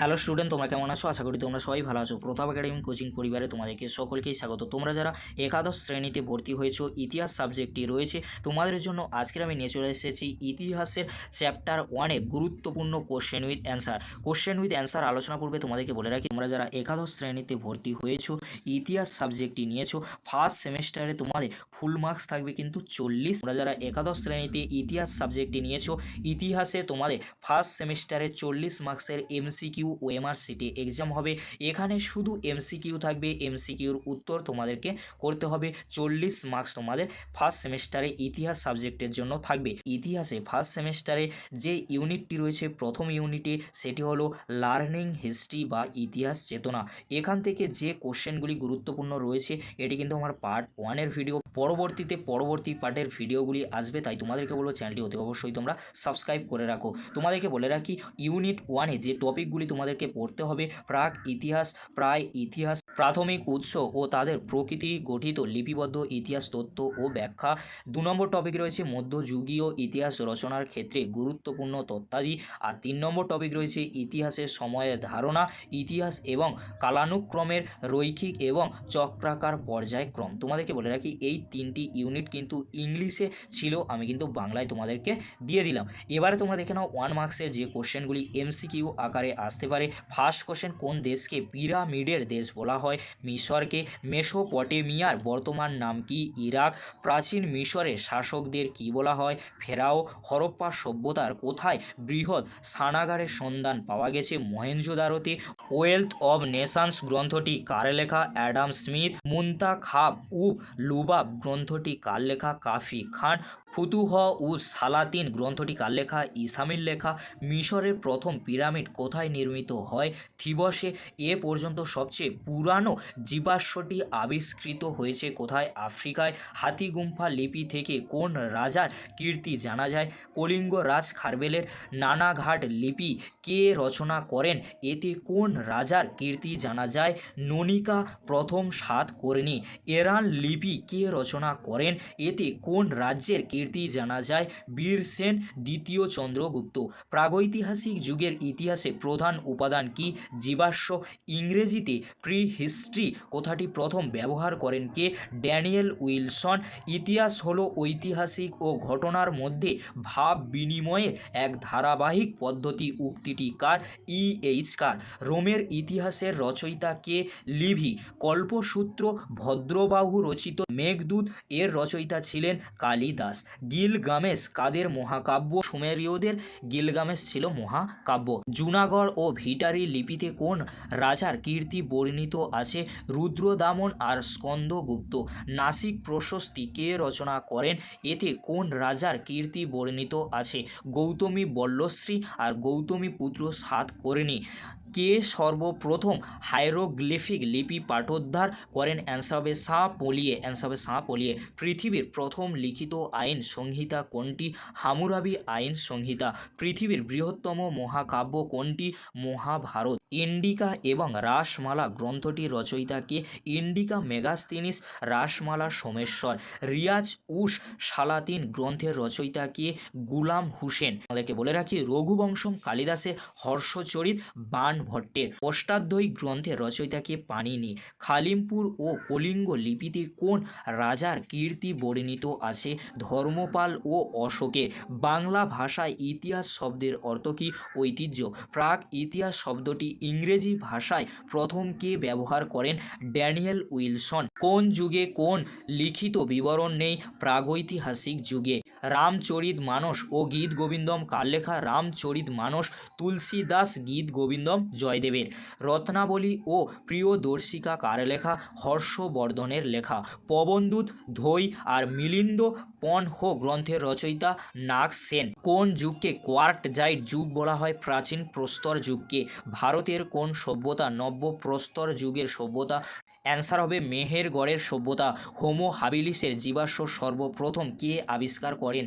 Hello student, তোমরা কেমন আছো? আশা করি তোমরা সবাই ভালো আছো। প্রতাপ একাডেমি কোচিং পরিবারে তোমাদেরকে সকলকেই স্বাগত। তোমরা যারা একাদশ শ্রেণীতে ভর্তি হয়েছো, ইতিহাস সাবজেক্টটি রয়েছে তোমাদের জন্য, আজকের আমি নিয়ে চলে এসেছি ইতিহাসের চ্যাপ্টার 1-এ গুরুত্বপূর্ণ কোশ্চেন উইথ অ্যান্সার আলোচনা করবে। তোমাদেরকে বলে রাখি, তোমরা যারা একাদশ শ্রেণীতে ভর্তি হয়েছো, ইতিহাস সাবজেক্টটি নিয়েছো, ফার্স্ট সেমেস্টারে তোমাদের ফুল মার্কস থাকবে কিন্তু 40। তোমরা যারা একাদশ শ্রেণীতে ইতিহাস সাবজেক্টটি নিয়েছো, ইতিহাসে তোমাদের ফার্স্ট সেমেস্টারে 40 মার্কসের এমসিকিউ ও এমআরসিটি এক্সাম হবে। এখানে শুধু এমসিকিউ থাকবে, এমসিকিউর উত্তর তোমাদেরকে করতে হবে। 40 মার্কস তোমাদের ফার্স্ট সেমেস্টারে ইতিহাস সাবজেক্টের জন্য থাকবে। ইতিহাসে ফার্স্ট সেমেস্টারে যে ইউনিটটি রয়েছে, প্রথম ইউনিটে, সেটি হলো লার্নিং হিস্ট্রি বা ইতিহাস চেতনা। এখান থেকে যে কোশ্চেনগুলি গুরুত্বপূর্ণ রয়েছে, এটি কিন্তু আমার পার্ট 1-এর ভিডিও। পরবর্তী পার্টের ভিডিওগুলি আসবে, তাই তোমাদেরকে বলবো চ্যানেলটি অতি অবশ্যই তোমরা সাবস্ক্রাইব করে রাখো। তোমাদেরকে বলে রাখি, ইউনিট 1-এ যে টপিকগুলি তোমাদেরকে পড়তে হবে, প্রায় ইতিহাস, প্রাথমিক উৎস ও তাদের প্রকৃতি গঠিত লিপিবদ্ধ ইতিহাস তথ্য ও ব্যাখ্যা। 2 নম্বর টপিক রয়েছে মধ্যযুগীয় ইতিহাস রচনার ক্ষেত্রে গুরুত্বপূর্ণ তথ্যাদি। আর 3 নম্বর টপিক রয়েছে ইতিহাসের সময়ের ধারণা, ইতিহাস এবং কালানুক্রমের রৈখিক এবং চক্রাকার পর্যায়ক্রম। তোমাদেরকে বলে রাখি, এই 3টি ইউনিট কিন্তু ইংলিশে ছিল, আমি কিন্তু বাংলায় তোমাদেরকে দিয়ে দিলাম। এবারে তোমরা দেখে নাও 1 মার্কসের যে কোশ্চেনগুলি এমসিকিউ আকারে আসতে পারে। ফার্স্ট কোশ্চেন, কোন দেশকে পিরামিডের দেশ বলা হয়? মিশরকে। মেসোপটেমিয়ার বর্তমান নাম কি? ইরাক। প্রাচীন মিশরের শাসকদের কি বলা হয়? ফেরাও। হরপ্পা সভ্যতার কোথায় বৃহৎ স্নানাগারের সন্ধান পাওয়া গেছে? মহেঞ্জোদারোতে। ওয়েলথ অব নেশনস গ্রন্থটি কার লেখা? Adam Smith. মুনতাখাব উব লুবাব গ্রন্থটি কার লেখা? কাফি খান। ফুতুহ উস সালাতিন গ্রন্থটি কার লেখা? ইসামির লেখা। মিশরের প্রথম পিরামিড কোথায় নির্মিত হয়? থিবসে। এ পর্যন্ত সবচেয়ে পুরানো জীবাশ্মটি আবিষ্কৃত হয়েছে কোথায়? আফ্রিকায়। হাতিগুম্ফা লিপি থেকে কোন রাজার কীর্তি জানা যায়? কলিঙ্গ রাজ খারবেলের। নানাঘাট লিপি কে রচনা করেন? এতে কোন রাজার কীর্তি জানা যায়? ননিকা প্রথম সাতকর্ণী। এরান লিপি কে রচনা করেন? এতে কোন রাজ্যের কীর্তি জানা যায়? বীরসেন দ্বিতীয় চন্দ্রগুপ্ত। প্রাগৈতিহাসিক যুগের ইতিহাসে প্রধান উপাদান কি? জীবাশ্ম। ইংরেজিতে প্রিহিস্ট্রি কথাটি প্রথম ব্যবহার করেন কে? Daniel Wilson. ইতিহাস হলো ঐতিহাসিক ও ঘটনার মধ্যে ভাব বিনিময়ের এক ধারাবাহিক পদ্ধতি। উক্তিটি কার? E.H. কার। রোমের ইতিহাসের রচয়িতা কে? লিভি। কল্পসূত্র ভদ্রবাহু রচিত মেঘদূত এর রচয়িতা ছিলেন কালিদাস। গিলগামেশ কাদের মহাকাব্য? সুমেরীয়দের। গিলগামেশ ছিল মহাকাব্য। জুনাগড় ও ভিটারি লিপিতে কোন রাজার কীর্তি বর্ণিত আছে? রুদ্রদামন আর স্কন্দগুপ্ত। নাসিক প্রশস্তি কে রচনা করেন? এতে কোন রাজার কীর্তি বর্ণিত আছে? গৌতমী বল্লশ্রী আর গৌতমী পুত্র সাতকর্ণী। কে সর্বপ্রথম হাইরোগ্লিফিক লিপি পাঠোদ্ধার করেন? অ্যান্সার হবে শাহ পলিয়ে। পৃথিবীর প্রথম লিখিত আইন সংহিতা কোনটি? হামুরাবি আইন সংহিতা। পৃথিবীর বৃহত্তম মহাকাব্য কোনটি? মহাভারত। ইন্ডিকা এবং রাসমালা গ্রন্থটির রচয়িতা কে? Indica Megasthenes, Rasmala Someshwar. রিয়াজ উস সালাতিন গ্রন্থের রচয়িতা কে? গুলাম হুসেন। আমাদেরকে বলে রাখি, রঘুবংশম কালিদাসের, হর্ষচরিত বাণ ভট্টের। অষ্টাধ্যায়ী গ্রন্থের রচয়িতা কে? পাণিনি। খালিমপুর ও কলিঙ্গ লিপিতে কোন রাজার কীর্তি বর্ণিত আছে? ধর্মপাল ও অশোকের। বাংলা ভাষায় ইতিহাস শব্দের অর্থ কি? ঐতিহ্য। প্রাক ইতিহাস শব্দটি ইংরেজি ভাষায় প্রথম কে ব্যবহার করেন? Daniel Wilson. কোন যুগে কোন লিখিত বিবরণ নেই? প্রাগৈতিহাসিক যুগে। রামচরিত মানস ও গীত গোবিন্দম কার লেখা? রামচরিত মানস তুলসীদাস, গীত গোবিন্দম জয়দেবের। রত্নাবলী ও প্রিয়দর্শিকা কার লেখা? হর্ষবর্ধনের লেখা। পবনদূত, ধৈ আর মিলিন্দ পনহ গ্রন্থের রচয়িতা নাগসেন। কোন যুগকে কোয়ার্টজাইট যুগ বলা হয়? প্রাচীন প্রস্তর যুগকে। ভারতের কোন সভ্যতা নব্য প্রস্তর যুগের সভ্যতা? অ্যান্সার হবে মেহেরগড়ের সভ্যতা। হোমো হাবিলিসের জীবাশ্ম সর্বপ্রথম কে আবিষ্কার করেন?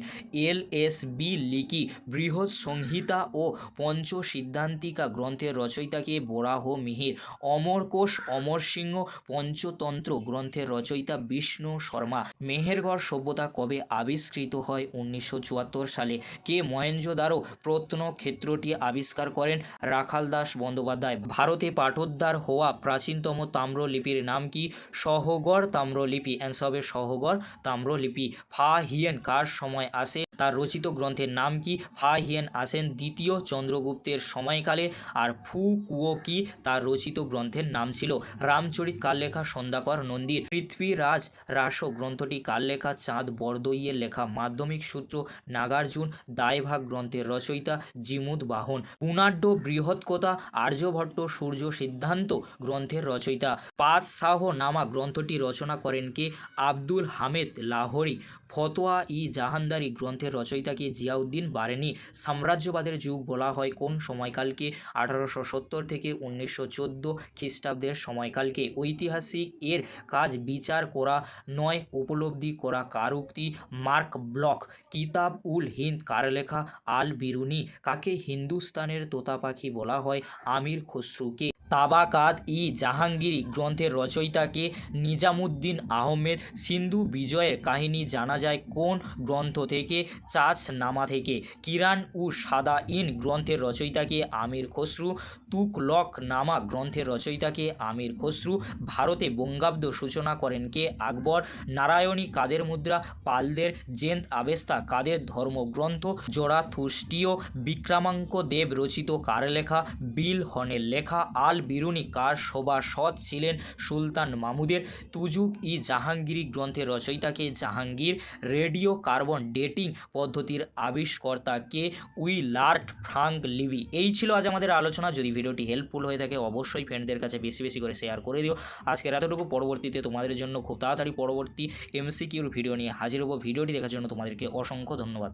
LSB leaky. বৃহৎ সংহিতা ও পঞ্চসিদ্ধান্তিকা গ্রন্থের রচয়িতাকে বরাহ মিহির। অমরকোষ অমর সিংহ পঞ্চতন্ত্র গ্রন্থের রচয়িতা বিষ্ণু শর্মা। মেহেরগড় সভ্যতা কবে আবিষ্কৃত হয়? 1974 সালে। কে মহেঞ্জোদারো প্রত্নক্ষেত্রটি আবিষ্কার করেন? রাখাল দাস বন্দ্যোপাধ্যায়। ভারতে পাঠোদ্ধার হওয়া প্রাচীনতম তাম্রলিপির নাম কি? সহগড় তাম্রলিপি। অ্যান্সার হবে সহগড় তাম্রলিপি। ফা হিয়েন কার সময় আসে? তার রচিত গ্রন্থের নাম কি? ফা হিয়েন আসেন দ্বিতীয় চন্দ্রগুপ্তের সময়কালে। আর ফু কুয়ো কি তার রচিত গ্রন্থের নাম ছিল? রামচরিত কার লেখা? সন্ধ্যাকর নন্দীর। পৃথ্বীরাজ রাস গ্রন্থটি কার লেখা? চাঁদ বরদইয়ের লেখা। মাধ্যমিক সূত্র নাগার্জুন দায়ভাগ গ্রন্থের রচয়িতা জিমুদ বাহন। গুণাঢ্য বৃহৎকথা আর্যভট্ট সূর্য সিদ্ধান্ত গ্রন্থের রচয়িতা। পাতশাহ নামা গ্রন্থটি রচনা করেন কে? আব্দুল হামেদ লাহোরি। ফতোয়া ই জাহানদারি গ্রন্থের রচয়িতাকে? জিয়াউদ্দিন বারেনি। সাম্রাজ্যবাদের যুগ বলা হয় কোন সময়কালকে? 1870 থেকে 1914 খ্রিস্টাব্দের সময়কালকে। ঐতিহাসিক এর কাজ বিচার করা নয় উপলব্ধি করা কার উক্তি? Mark block. কিতাব উল হিন্দ কার লেখা? আল বিরুনি। কাকে হিন্দুস্তানের তোতা পাখি বলা হয়? আমির খসরুকে। তাবাকাত ই জাহাঙ্গীরি গ্রন্থের রচয়িতাকে? নিজামুদ্দিন আহমেদ। সিন্ধু বিজয়ের কাহিনী জানা যায় কোন গ্রন্থ থেকে? চাচনামা থেকে। কিরান উ সাদা ইন গ্রন্থের রচয়িতাকে? আমির খসরু। তুগলক নামা গ্রন্থের রচয়িতাকে? আমির খসরু। ভারতে বঙ্গাব্দ সূচনা করেন কে? আকবর। নারায়ণী কাদের মুদ্রা? পালদের। জেন্দ আবেস্তা কাদের ধর্মগ্রন্থ? জোড়াথুস্ট্রীয়। বিক্রমাঙ্ক দেব রচিত কার লেখা? বিল হনের লেখা। আল বিরুনি কার সভাসদ ছিলেন? সুলতান মাহমুদের। তুজুক ই জাহাঙ্গীরি গ্রন্থের রচয়িতাকে? জাহাঙ্গীর। রেডিও কার্বন ডেটিং পদ্ধতির আবিষ্কর্তা কে? উইলার্ড ফ্রাঙ্ক লিবি। এই ছিল আজ আমাদের আলোচনা। যদি ভিডিওটি হেল্পফুল হয়ে থাকে অবশ্যই ফ্রেন্ডদের কাছে বেশি বেশি করে শেয়ার করে দিও। আজকের এতটুকু। পরবর্তীতে তোমাদের জন্য খুব তাড়াতাড়ি পরবর্তী MCQর ভিডিও নিয়ে হাজির হবো। ভিডিওটি দেখার জন্য তোমাদেরকে অসংখ্য ধন্যবাদ।